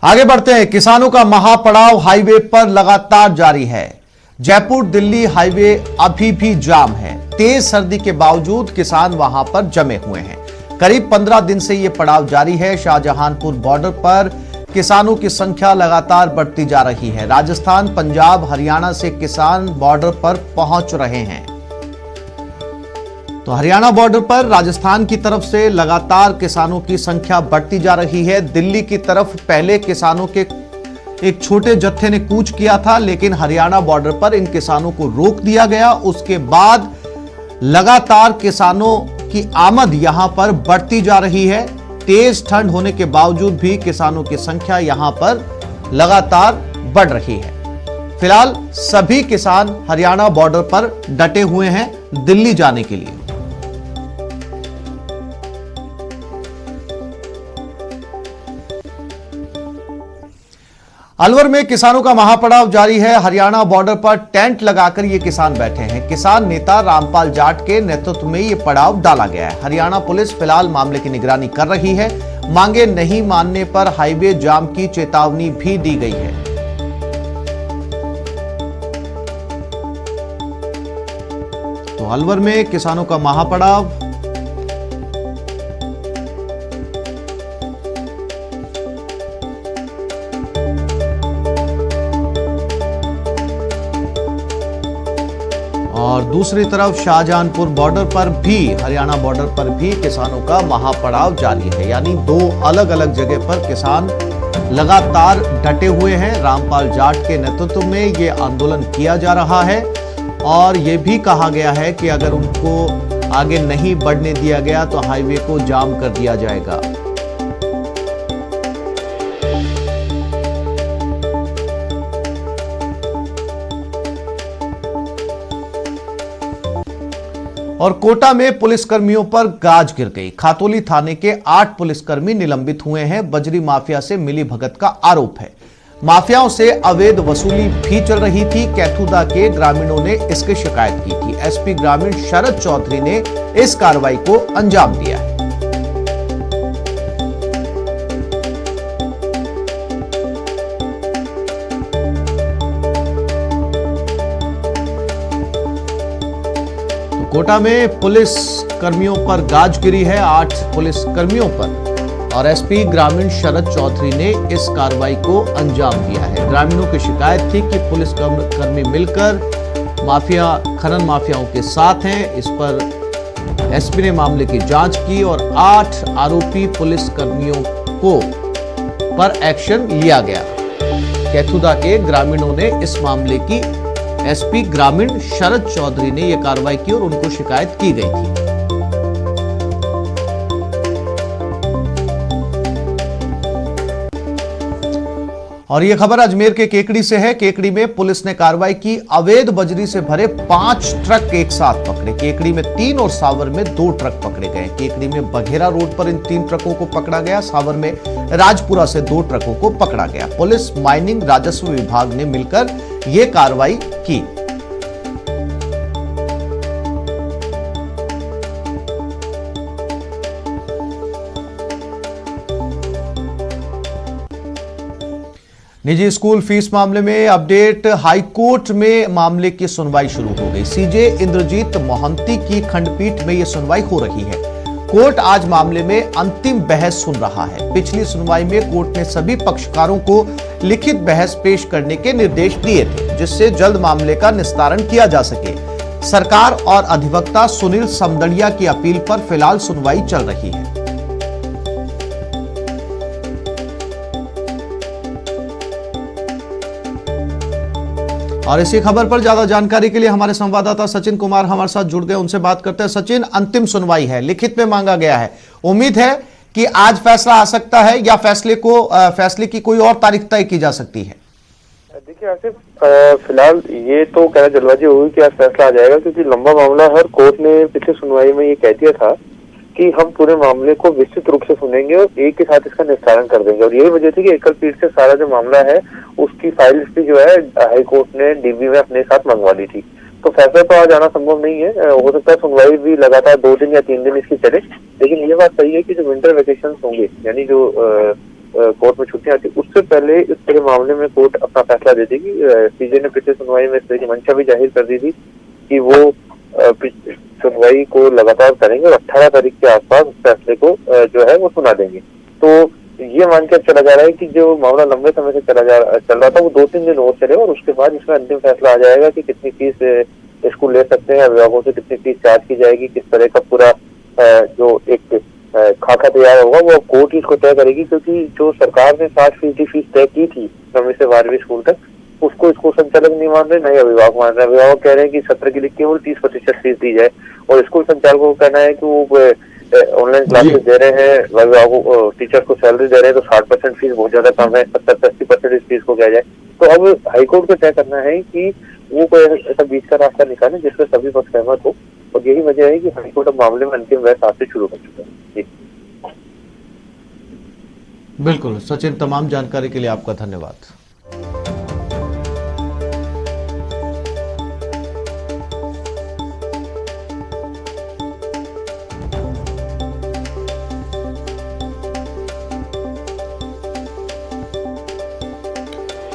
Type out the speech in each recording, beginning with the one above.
आगे बढ़ते हैं। किसानों का महापड़ाव हाईवे पर लगातार जारी है। जयपुर दिल्ली हाईवे अभी भी जाम है। तेज सर्दी के बावजूद किसान वहां पर जमे हुए हैं। करीब 15 दिन से यह पड़ाव जारी है। शाहजहांपुर बॉर्डर पर किसानों की संख्या लगातार बढ़ती जा रही है। राजस्थान, पंजाब, हरियाणा से किसान बॉर्डर पर पहुंच रहे हैं। तो हरियाणा बॉर्डर पर राजस्थान की तरफ से लगातार किसानों की संख्या बढ़ती जा रही है। दिल्ली की तरफ पहले किसानों के एक छोटे जत्थे ने कूच किया था, लेकिन हरियाणा बॉर्डर पर इन किसानों को रोक दिया गया। उसके बाद लगातार किसानों की आमद यहां पर बढ़ती जा रही है। तेज ठंड होने के बावजूद भी किसानों की संख्या यहां पर लगातार बढ़ रही है। फिलहाल सभी किसान हरियाणा बॉर्डर पर डटे हुए हैं दिल्ली जाने के लिए। अलवर में किसानों का महापड़ाव जारी है। हरियाणा बॉर्डर पर टेंट लगाकर ये किसान बैठे हैं। किसान नेता रामपाल जाट के नेतृत्व में ये पड़ाव डाला गया है। हरियाणा पुलिस फिलहाल मामले की निगरानी कर रही है। मांगे नहीं मानने पर हाईवे जाम की चेतावनी भी दी गई है। तो अलवर में किसानों का महापड़ाव। और दूसरी तरफ शाहजहांपुर बॉर्डर पर भी, हरियाणा बॉर्डर पर भी किसानों का महापड़ाव जारी है। यानी दो अलग अलग जगह पर किसान लगातार डटे हुए हैं। रामपाल जाट के नेतृत्व में यह आंदोलन किया जा रहा है और यह भी कहा गया है कि अगर उनको आगे नहीं बढ़ने दिया गया तो हाईवे को जाम कर दिया जाएगा। और कोटा में पुलिसकर्मियों पर गाज गिर गई। खातौली थाने के 8 पुलिसकर्मी निलंबित हुए हैं। बजरी माफिया से मिली भगत का आरोप है। माफियाओं से अवैध वसूली भी चल रही थी। कैथुदा के ग्रामीणों ने इसकी शिकायत की थी। एसपी ग्रामीण शरद चौधरी ने इस कार्रवाई को अंजाम दिया है। कोटा में पुलिस कर्मियों पर गाज गिरी है, 8 पुलिस कर्मियों पर, और एसपी ग्रामीण शरद चौधरी ने इस कार्रवाई को अंजाम दिया है। ग्रामीणों की शिकायत थी कि पुलिस कर्मी मिलकर खनन माफियाओं के साथ हैं। इस पर एसपी ने मामले की जांच की और 8 आरोपी पुलिस कर्मियों पर एक्शन लिया गया। कैथुदा के ग्रामीणों ने इस मामले की एसपी ग्रामीण शरद चौधरी ने यह कार्रवाई की और उनको शिकायत की गई थी। और यह खबर अजमेर के केकड़ी से है। केकड़ी में पुलिस ने कार्रवाई की। अवैध बजरी से भरे 5 ट्रक एक साथ पकड़े। केकड़ी में 3 और सावर में 2 ट्रक पकड़े गए। केकड़ी में बघेरा रोड पर इन 3 ट्रकों को पकड़ा गया। सावर में राजपुरा से 2 ट्रकों को पकड़ा गया। पुलिस, माइनिंग, राजस्व विभाग ने मिलकर यह कार्रवाई की। निजी स्कूल फीस मामले में अपडेट। हाईकोर्ट में मामले की सुनवाई शुरू हो गई। सीजे इंद्रजीत मोहंती की खंडपीठ में यह सुनवाई हो रही है। कोर्ट आज मामले में अंतिम बहस सुन रहा है। पिछली सुनवाई में कोर्ट ने सभी पक्षकारों को लिखित बहस पेश करने के निर्देश दिए थे, जिससे जल्द मामले का निस्तारण किया जा सके। सरकार और अधिवक्ता सुनील समदड़िया की अपील पर फिलहाल सुनवाई चल रही है। और इसी खबर पर ज्यादा जानकारी के लिए हमारे संवाददाता सचिन कुमार हमारे साथ जुड़ गए, उनसे बात करते हैं। सचिन, अंतिम सुनवाई है, लिखित में मांगा गया है। उम्मीद है कि आज फैसला आ सकता है या फैसले की कोई और तारीख तय की जा सकती है? देखिए आसिफ, फिलहाल ये तो कहना जल्दबाजी होगी कि आज फैसला आ जाएगा, क्योंकि लंबा मामला है और कोर्ट ने पिछली सुनवाई में ये कह दिया था कि हम पूरे मामले को विस्तृत रूप से सुनेंगे और एक के साथ इसका निस्तारण कर देंगे। और यही वजह थी कि एकल पीठ से सारा जो मामला है उसकी फाइल्स भी जो है हाई कोर्ट ने डीबी में अपने साथ मंगवा ली थी। तो फैसला तो आज आना संभव नहीं है। हो सकता है सुनवाई भी लगातार 2 दिन या 3 दिन इसकी चले, लेकिन ये बात सही है कि जो विंटर वेकेशन होंगे, यानी जो कोर्ट में छुट्टियां आती, उससे पहले इस पूरे मामले में कोर्ट अपना फैसला दे देगी। सीजे ने पिछली सुनवाई में इस तरह की मंशा भी जाहिर कर दी थी कि वो सुनवाई को लगातार करेंगे और 18 तारीख के आसपास फैसले को जो है वो सुना देंगे। तो ये मान के चला जा रहा है कि जो मामला लंबे समय से चल रहा था वो 2-3 दिन और चलेगा और उसके बाद इसमें अंतिम फैसला आ जाएगा कि कितनी फीस स्कूल ले सकते हैं, अभिभावकों से कितनी फीस चार्ज की जाएगी, किस तरह का पूरा जो एक खाका तैयार होगा वो कोर्ट ही इसको तय करेगी। क्योंकि जो सरकार ने 60% फीस तय की थी 9वीं से 12वीं स्कूल तक, उसको स्कूल संचालक नहीं मान रहे, नहीं अभिभावक मान रहे। अभिभावक कह रहे हैं कि सत्र के लिए केवल 30% फीस दी जाए और स्कूल संचालकों का कहना है कि वो ऑनलाइन क्लासेस दे रहे हैं, अभिभावकों टीचर्स को सैलरी दे रहे हैं, तो 60% फीस बहुत ज्यादा कम है, 70-80% इस फीस को किया जाए। तो अब हाईकोर्ट को तय करना है कि वो कोई ऐसा बीच का रास्ता निकाले जिसमें सभी पक्ष सहमत हो, और यही वजह है कि हाईकोर्ट अब मामले में अंतिम बहस आज से शुरू कर चुका है। जी बिल्कुल सचिन, तमाम जानकारी के लिए आपका धन्यवाद।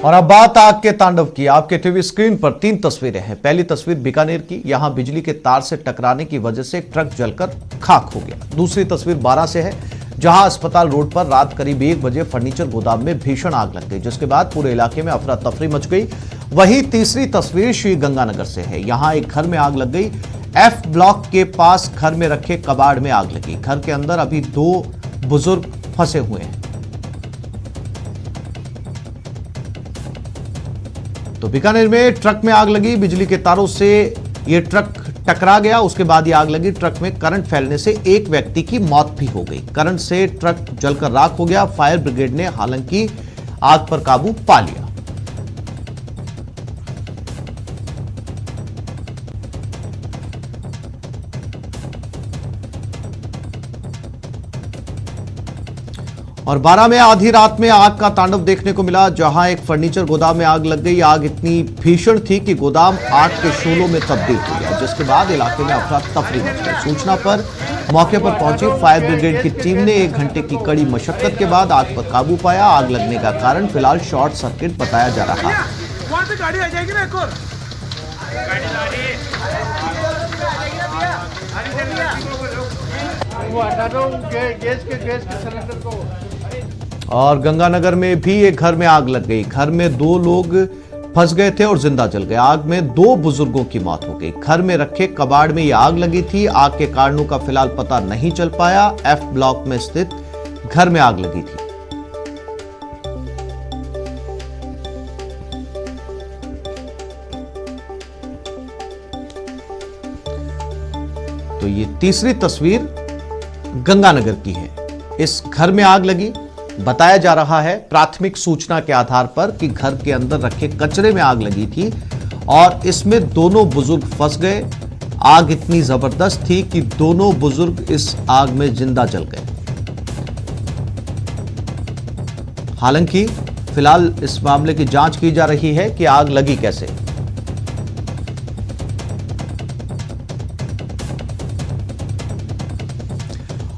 और अब बात आग के तांडव की। आपके टीवी स्क्रीन पर 3 तस्वीरें हैं। पहली तस्वीर बीकानेर की, यहां बिजली के तार से टकराने की वजह से ट्रक जलकर खाक हो गया। दूसरी तस्वीर बारां से है, जहां अस्पताल रोड पर रात करीब 1 बजे फर्नीचर गोदाम में भीषण आग लग गई, जिसके बाद पूरे इलाके में अफरा तफरी मच गई। वहीं तीसरी तस्वीर श्री गंगानगर से है, यहां एक घर में आग लग गई। एफ ब्लॉक के पास घर में रखे कबाड़ में आग लगी। घर के अंदर अभी 2 बुजुर्ग फंसे हुए हैं। तो बीकानेर में ट्रक में आग लगी, बिजली के तारों से यह ट्रक टकरा गया, उसके बाद ये आग लगी। ट्रक में करंट फैलने से एक व्यक्ति की मौत भी हो गई। करंट से ट्रक जलकर राख हो गया। फायर ब्रिगेड ने हालांकि आग पर काबू पा लिया। और बारां में आधी रात में आग का तांडव देखने को मिला, जहां एक फर्नीचर गोदाम में आग लग गई। आग इतनी भीषण थी कि गोदाम आग के शोलों में तब्दील हो गया, जिसके बाद इलाके में अफरा तफरी मच गई। सूचना पर मौके पर पहुंची फायर ब्रिगेड की टीम ने 1 घंटे की कड़ी मशक्कत के बाद आग पर काबू पाया। आग लगने का कारण फिलहाल शॉर्ट सर्किट बताया जा रहा है। और गंगानगर में भी एक घर में आग लग गई। घर में 2 लोग फंस गए थे और जिंदा जल गए। आग में 2 बुजुर्गों की मौत हो गई। घर में रखे कबाड़ में यह आग लगी थी। आग के कारणों का फिलहाल पता नहीं चल पाया। एफ ब्लॉक में स्थित घर में आग लगी थी। तो ये तीसरी तस्वीर गंगानगर की है। इस घर में आग लगी। बताया जा रहा है प्राथमिक सूचना के आधार पर कि घर के अंदर रखे कचरे में आग लगी थी और इसमें दोनों बुजुर्ग फंस गए। आग इतनी जबरदस्त थी कि दोनों बुजुर्ग इस आग में जिंदा जल गए। हालांकि फिलहाल इस मामले की जांच की जा रही है कि आग लगी कैसे।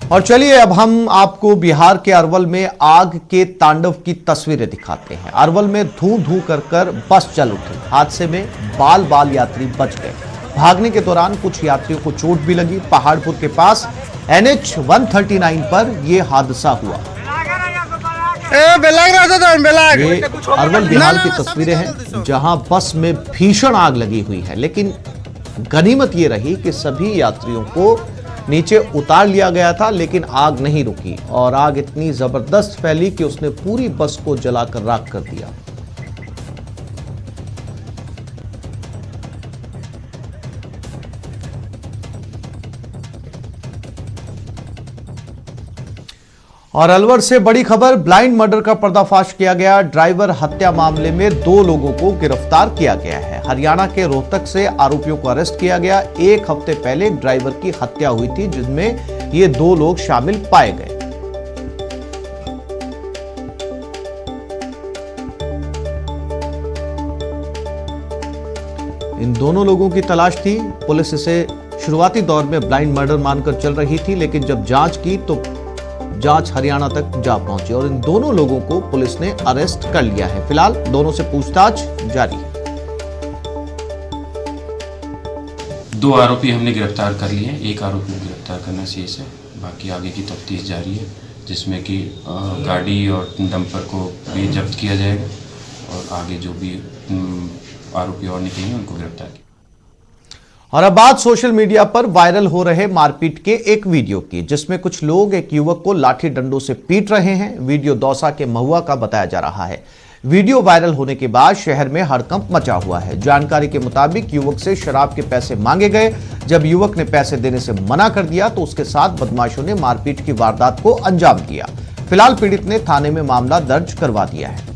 और चलिए अब हम आपको बिहार के अरवल में आग के तांडव की तस्वीरें दिखाते हैं। अरवल में धू धू कर बस चल उठी। हादसे में बाल यात्री बच गए। भागने के दौरान कुछ यात्रियों को चोट भी लगी। पहाड़पुर के पास NH 139 पर यह हादसा हुआ। ये अरवल बिहार की तस्वीरें हैं, जहां बस में भीषण आग लगी हुई है, लेकिन गनीमत यह रही कि सभी यात्रियों को नीचे उतार लिया गया था, लेकिन आग नहीं रुकी और आग इतनी जबरदस्त फैली कि उसने पूरी बस को जलाकर राख कर दिया। और अलवर से बड़ी खबर, ब्लाइंड मर्डर का पर्दाफाश किया गया। ड्राइवर हत्या मामले में 2 लोगों को गिरफ्तार किया गया है। हरियाणा के रोहतक से आरोपियों को अरेस्ट किया गया। 1 हफ्ते पहले एक ड्राइवर की हत्या हुई थी, जिसमें ये 2 लोग शामिल पाए गए। इन दोनों लोगों की तलाश थी। पुलिस इसे शुरुआती दौर में ब्लाइंड मर्डर मानकर चल रही थी, लेकिन जब जांच की तो जांच हरियाणा तक जा पहुंची और इन दोनों लोगों को पुलिस ने अरेस्ट कर लिया है। फिलहाल दोनों से पूछताछ जारी है। 2 आरोपी हमने गिरफ्तार कर लिए हैं। 1 आरोपी को गिरफ्तार करना शेष है, बाकी आगे की तफ्तीश जारी है, जिसमें कि गाड़ी और डंपर को भी जब्त किया जाएगा और आगे जो भी आरोपी और निकलेंगे उनको गिरफ्तार किया। और अब बात सोशल मीडिया पर वायरल हो रहे मारपीट के एक वीडियो की, जिसमें कुछ लोग एक युवक को लाठी डंडों से पीट रहे हैं। वीडियो दौसा के महुआ का बताया जा रहा है। वीडियो वायरल होने के बाद शहर में हड़कंप मचा हुआ है। जानकारी के मुताबिक युवक से शराब के पैसे मांगे गए। जब युवक ने पैसे देने से मना कर दिया तो उसके साथ बदमाशों ने मारपीट की वारदात को अंजाम दिया। फिलहाल पीड़ित ने थाने में मामला दर्ज करवा दिया है।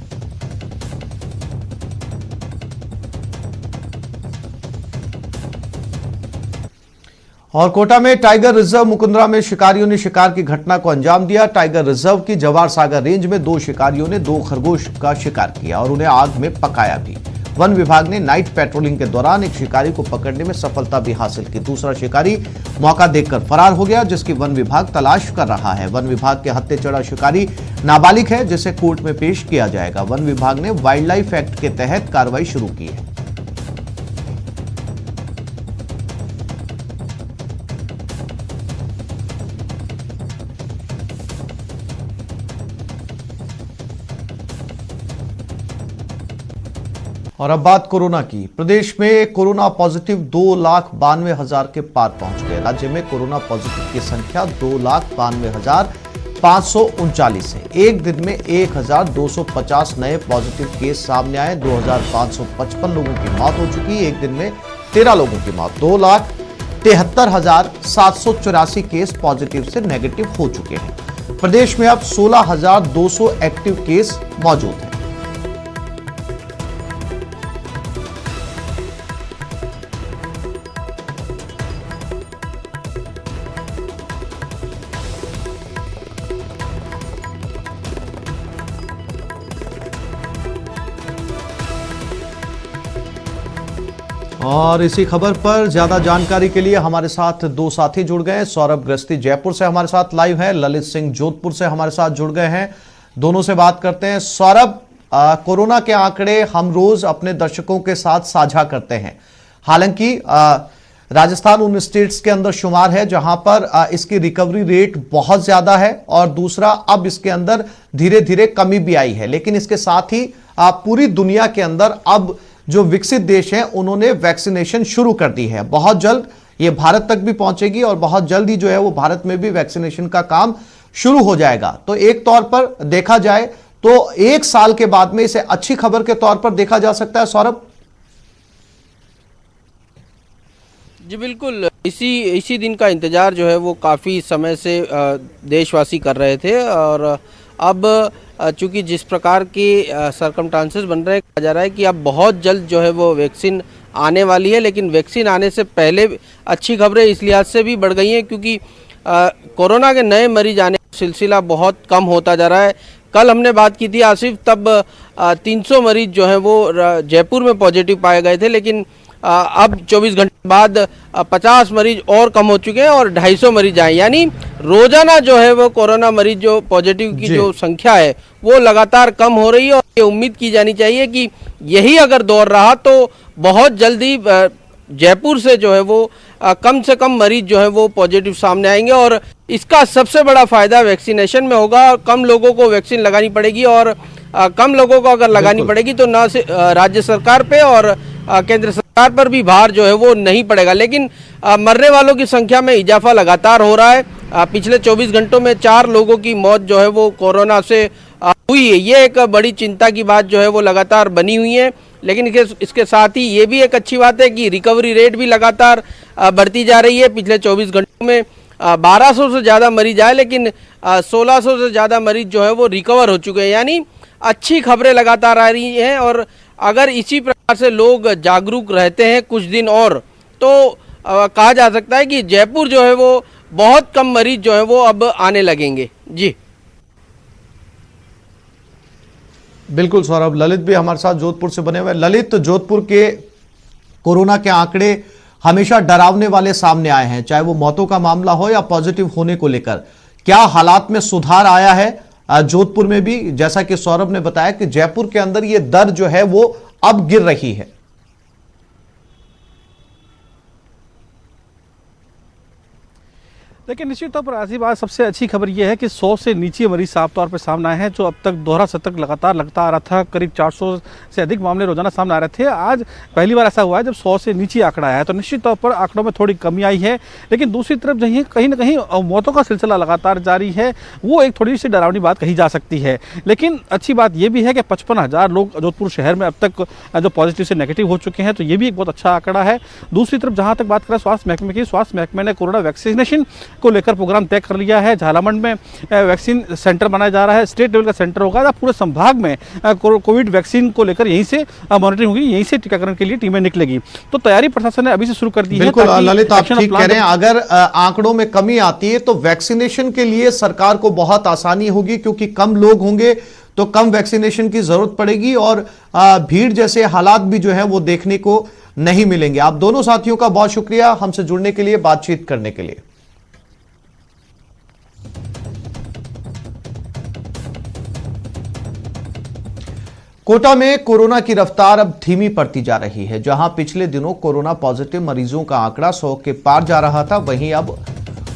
और कोटा में टाइगर रिजर्व मुकुंदरा में शिकारियों ने शिकार की घटना को अंजाम दिया। टाइगर रिजर्व की जवार सागर रेंज में 2 शिकारियों ने 2 खरगोश का शिकार किया और उन्हें आग में पकाया भी। वन विभाग ने नाइट पेट्रोलिंग के दौरान एक शिकारी को पकड़ने में सफलता भी हासिल की। दूसरा शिकारी मौका देखकर फरार हो गया, जिसकी वन विभाग तलाश कर रहा है। वन विभाग के हत्थे चढ़ा शिकारी नाबालिग है, जिसे कोर्ट में पेश किया जाएगा। वन विभाग ने वाइल्ड लाइफ एक्ट के तहत कार्रवाई शुरू की है। और अब बात कोरोना की। प्रदेश में कोरोना पॉजिटिव 2,92,000 के पार पहुंच गए। राज्य में कोरोना पॉजिटिव की संख्या 2,92,539 है। एक दिन में 1,250 नए पॉजिटिव केस सामने आए। 2,555 लोगों की मौत हो चुकी। एक दिन में 13 लोगों की मौत। 2,73,784 केस पॉजिटिव से नेगेटिव हो चुके हैं। प्रदेश में अब 16,200 एक्टिव केस मौजूद हैं। और इसी खबर पर ज्यादा जानकारी के लिए हमारे साथ 2 साथी जुड़ गए हैं। सौरभ गृहस्थी जयपुर से हमारे साथ लाइव है, ललित सिंह जोधपुर से हमारे साथ जुड़ गए हैं। दोनों से बात करते हैं। सौरभ, कोरोना के आंकड़े हम रोज अपने दर्शकों के साथ साझा करते हैं। हालांकि राजस्थान उन स्टेट्स के अंदर शुमार है जहां पर इसकी रिकवरी रेट बहुत ज्यादा है और दूसरा अब इसके अंदर धीरे धीरे कमी भी आई है। लेकिन इसके साथ ही पूरी दुनिया के अंदर अब जो विकसित देश हैं उन्होंने वैक्सीनेशन शुरू कर दी है। बहुत जल्द ये भारत तक भी पहुंचेगी और बहुत जल्द ही जो है वो भारत में भी वैक्सीनेशन का काम शुरू हो जाएगा। तो एक तौर पर देखा जाए तो 1 साल के बाद में इसे अच्छी खबर के तौर पर देखा जा सकता है। सौरभ जी बिल्कुल, इसी दिन का इंतजार जो है वो काफ़ी समय से देशवासी कर रहे थे और अब चूँकि जिस प्रकार के सरकमस्टांसेस बन रहे हैं, कहा जा रहा है कि अब बहुत जल्द जो है वो वैक्सीन आने वाली है। लेकिन वैक्सीन आने से पहले अच्छी खबरें इस लिहाज से भी बढ़ गई हैं क्योंकि कोरोना के नए मरीज आने का सिलसिला बहुत कम होता जा रहा है। कल हमने बात की थी आसिफ, तब 300 मरीज जो है वो जयपुर में पॉजिटिव पाए गए थे, लेकिन अब 24 घंटे बाद 50 मरीज और कम हो चुके हैं और 250 मरीज आए। यानी रोजाना जो है वो कोरोना मरीज जो पॉजिटिव की जो संख्या है वो लगातार कम हो रही है और ये उम्मीद की जानी चाहिए कि यही अगर दौर रहा तो बहुत जल्दी जयपुर से जो है वो कम से कम मरीज जो है वो पॉजिटिव सामने आएंगे और इसका सबसे बड़ा फायदा वैक्सीनेशन में होगा और कम लोगों को वैक्सीन लगानी पड़ेगी और कम लोगों को अगर लगानी पड़ेगी तो न राज्य सरकार पे और केंद्र सरकार पर भी भार जो है वो नहीं पड़ेगा। लेकिन मरने वालों की संख्या में इजाफा लगातार हो रहा है। पिछले 24 घंटों में 4 लोगों की मौत जो है वो कोरोना से हुई है। ये एक बड़ी चिंता की बात जो है वो लगातार बनी हुई है। लेकिन इसके साथ ही ये भी एक अच्छी बात है कि रिकवरी रेट भी लगातार बढ़ती जा रही है। पिछले 24 घंटों में 1200 से ज़्यादा मरीज आए, लेकिन 1600 से ज़्यादा मरीज जो है वो रिकवर हो चुके हैं। यानी अच्छी खबरें लगातार आ रही हैं और अगर इसी प्रकार से लोग जागरूक रहते हैं कुछ दिन और तो कहा जा सकता है कि जयपुर जो है वो बहुत कम मरीज जो है वो अब आने लगेंगे। जी बिल्कुल सौरभ, ललित भी हमारे साथ जोधपुर से बने हुए। ललित, जोधपुर के कोरोना के आंकड़े हमेशा डरावने वाले सामने आए हैं, चाहे वो मौतों का मामला हो या पॉजिटिव होने को लेकर। क्या हालात में सुधार आया है जोधपुर में भी? जैसा कि सौरभ ने बताया कि जयपुर के अंदर ये दर जो है वो अब गिर रही है। लेकिन निश्चित तौर पर ऐसी बात सबसे अच्छी खबर यह है कि 100 से नीचे मरीज साफ तौर पर सामने आए हैं। जो अब तक दोहरा सतर्क लगातार लगता आ रहा था, करीब 400 से अधिक मामले रोजाना सामने आ रहे थे। आज पहली बार ऐसा हुआ है जब 100 से नीचे आंकड़ा आया है, तो निश्चित तौर पर आंकड़ों में थोड़ी कमी आई है। लेकिन दूसरी तरफ जहीं कहीं ना कहीं मौतों का सिलसिला लगातार जारी है, वो एक थोड़ी सी डरावनी बात कही जा सकती है। लेकिन अच्छी बात यह भी है कि 55,000 लोग जोधपुर शहर में अब तक जो पॉजिटिव से नेगेटिव हो चुके हैं, तो ये भी एक बहुत अच्छा आंकड़ा है। दूसरी तरफ जहाँ तक बात करें स्वास्थ्य महकमे की, स्वास्थ्य महकमे ने कोरोना वैक्सीनेशन को लेकर प्रोग्राम तय कर लिया है। झालामंड में वैक्सीन सेंटर बनाया जा रहा है, स्टेट लेवल का सेंटर होगा। पूरे संभाग में कोविड वैक्सीन को लेकर यहीं से मॉनिटरिंग होगी, यहीं से टीकाकरण के लिए टीमें निकलेगी। तो तैयारी प्रशासन ने अभी से शुरू कर दी है। बिल्कुल ललित, आप ठीक कह रहे हैं। अगर आंकड़ों में कमी आती है तो वैक्सीनेशन के लिए सरकार को बहुत आसानी होगी, क्योंकि कम लोग होंगे तो कम वैक्सीनेशन की जरूरत पड़ेगी और भीड़ जैसे हालात भी जो है वो देखने को नहीं मिलेंगे। आप दोनों साथियों का बहुत शुक्रिया हमसे जुड़ने के लिए, बातचीत करने के लिए। कोटा में कोरोना की रफ्तार अब धीमी पड़ती जा रही है। जहां पिछले दिनों कोरोना पॉजिटिव मरीजों का आंकड़ा 100 के पार जा रहा था, वहीं अब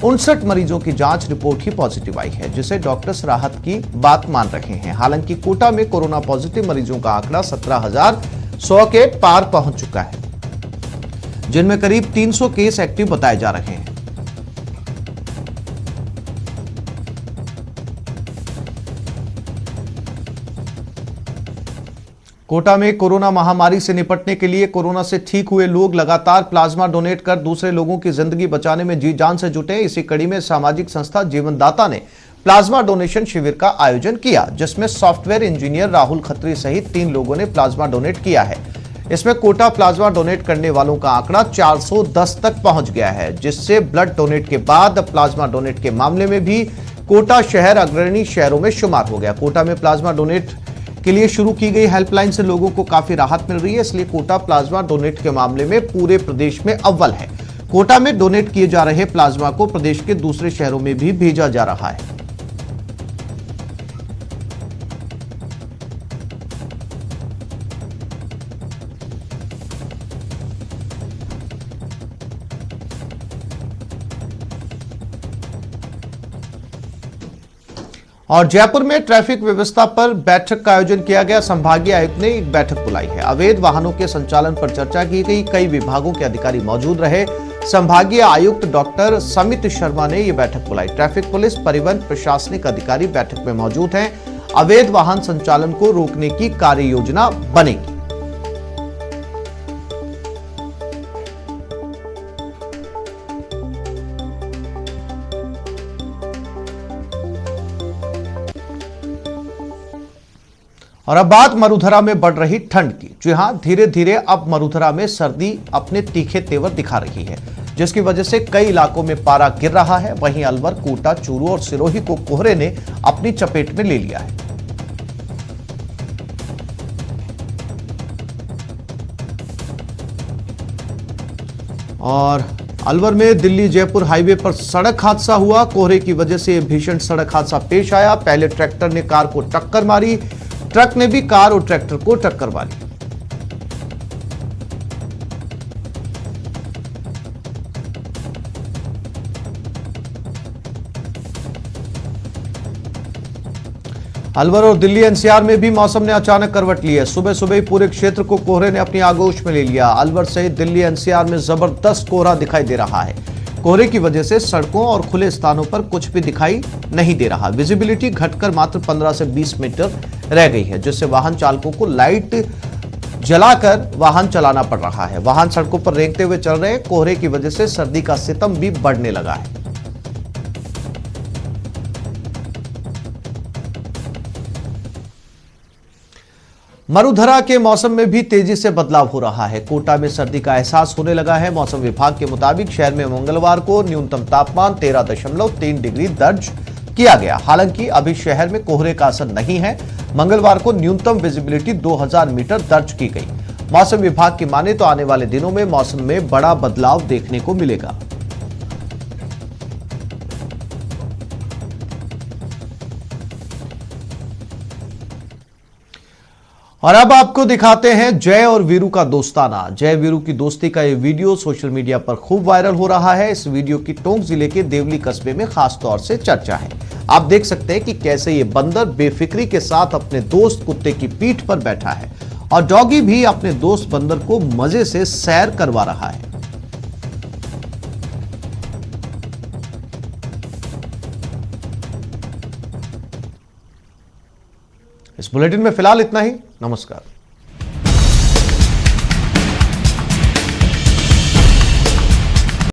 59 मरीजों की जांच रिपोर्ट ही पॉजिटिव आई है, जिसे डॉक्टर्स राहत की बात मान रहे हैं। हालांकि कोटा में कोरोना पॉजिटिव मरीजों का आंकड़ा 17,100 के पार पहुंच चुका है, जिनमें करीब 300 केस एक्टिव बताए जा रहे हैं। कोटा में कोरोना महामारी से निपटने के लिए कोरोना से ठीक हुए लोग लगातार प्लाज्मा डोनेट कर दूसरे लोगों की जिंदगी बचाने में जी जान से जुटे। इसी कड़ी में सामाजिक संस्था जीवनदाता ने प्लाज्मा डोनेशन शिविर का आयोजन किया, जिसमें सॉफ्टवेयर इंजीनियर राहुल खत्री सहित 3 लोगों ने प्लाज्मा डोनेट किया है। इसमें कोटा प्लाज्मा डोनेट करने वालों का आंकड़ा 410 तक पहुंच गया है, जिससे ब्लड डोनेट के बाद प्लाज्मा डोनेट के मामले में भी कोटा शहर अग्रणी शहरों में शुमार हो गया। कोटा में प्लाज्मा डोनेट के लिए शुरू की गई हेल्पलाइन से लोगों को काफी राहत मिल रही है, इसलिए कोटा प्लाज्मा डोनेट के मामले में पूरे प्रदेश में अव्वल है। कोटा में डोनेट किए जा रहे प्लाज्मा को प्रदेश के दूसरे शहरों में भी भेजा जा रहा है। और जयपुर में ट्रैफिक व्यवस्था पर बैठक का आयोजन किया गया। संभागीय आयुक्त ने एक बैठक बुलाई है। अवैध वाहनों के संचालन पर चर्चा की गई। कई विभागों के अधिकारी मौजूद रहे। संभागीय आयुक्त डॉक्टर समित शर्मा ने यह बैठक बुलाई। ट्रैफिक पुलिस, परिवहन प्रशासनिक अधिकारी बैठक में मौजूद हैं। अवैध वाहन संचालन को रोकने की कार्य योजना बनेगी। और अब बात मरुधरा में बढ़ रही ठंड की। जी हां, धीरे धीरे अब मरुधरा में सर्दी अपने तीखे तेवर दिखा रही है, जिसकी वजह से कई इलाकों में पारा गिर रहा है। वहीं अलवर, कोटा, चूरू और सिरोही को कोहरे ने अपनी चपेट में ले लिया है। और अलवर में दिल्ली जयपुर हाईवे पर सड़क हादसा हुआ। कोहरे की वजह से भीषण सड़क हादसा पेश आया। पहले ट्रैक्टर ने कार को टक्कर मारी, ट्रक ने भी कार और ट्रैक्टर को टक्कर मारी। अलवर और दिल्ली एनसीआर में भी मौसम ने अचानक करवट ली है। सुबह सुबह ही पूरे क्षेत्र को कोहरे ने अपनी आगोश में ले लिया। अलवर सहित दिल्ली एनसीआर में जबरदस्त कोहरा दिखाई दे रहा है। कोहरे की वजह से सड़कों और खुले स्थानों पर कुछ भी दिखाई नहीं दे रहा। विजिबिलिटी घटकर मात्र 15 से 20 मीटर रह गई है, जिससे वाहन चालकों को लाइट जलाकर वाहन चलाना पड़ रहा है। वाहन सड़कों पर रेंगते हुए चल रहे हैं। कोहरे की वजह से सर्दी का सितम भी बढ़ने लगा है। मरुधरा के मौसम में भी तेजी से बदलाव हो रहा है। कोटा में सर्दी का एहसास होने लगा है। मौसम विभाग के मुताबिक शहर में मंगलवार को न्यूनतम तापमान 13.3 डिग्री दर्ज किया गया। हालांकि अभी शहर में कोहरे का असर नहीं है। मंगलवार को न्यूनतम विजिबिलिटी 2000 मीटर दर्ज की गई। मौसम विभाग की माने तो आने वाले दिनों में मौसम में बड़ा बदलाव देखने को मिलेगा। और अब आपको दिखाते हैं जय और वीरू का दोस्ताना। जय वीरू की दोस्ती का ये वीडियो सोशल मीडिया पर खूब वायरल हो रहा है। इस वीडियो की टोंक जिले के देवली कस्बे में खास तौर से चर्चा है। आप देख सकते हैं कि कैसे ये बंदर बेफिक्री के साथ अपने दोस्त कुत्ते की पीठ पर बैठा है और डॉगी भी अपने दोस्त बंदर को मजे से सैर करवा रहा है। इस बुलेटिन में फिलहाल इतना ही। नमस्कार।